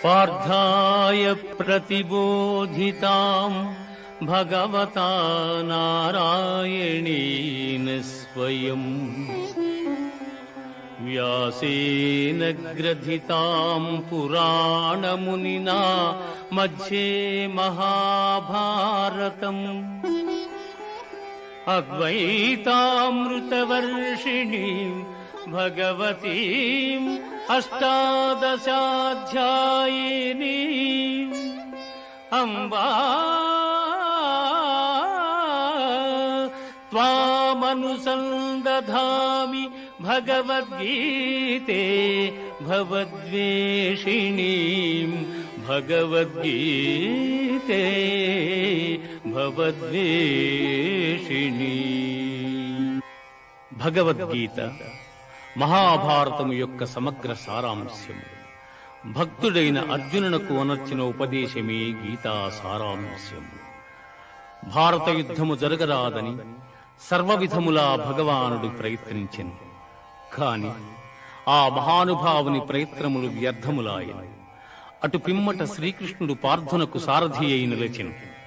పార్థాయ ప్రతిబోధితాం భగవతా నారాయణేన స్వయం వ్యాసేన గ్రథితాం పురాణమునినా మధ్యే మహాభారతం అద్వైతామృతవర్షిణీం భగవతీం అష్టాదశాధ్యాయినీం అంబా త్వామనుసందధామి భగవద్గీతే భవద్వేషిణీం భగవద్గీతే భవద్వేషిణీ. భగవద్గీత మహాభారతము యొక్క సమగ్ర సారాంశము. భక్తుడైన అర్జునునకు అనర్చిన ఉపదేశమే గీతా సారాంశము. భారత యుద్ధము జరగరాదని సర్వవిధములా భగవానుడు ప్రయత్నించెను. కాని ఆ మహానుభావుని ప్రయత్నములు వ్యర్థములాయను. అటు పిమ్మట శ్రీకృష్ణుడు పార్థునకు సారథి అయి నిలిచెను.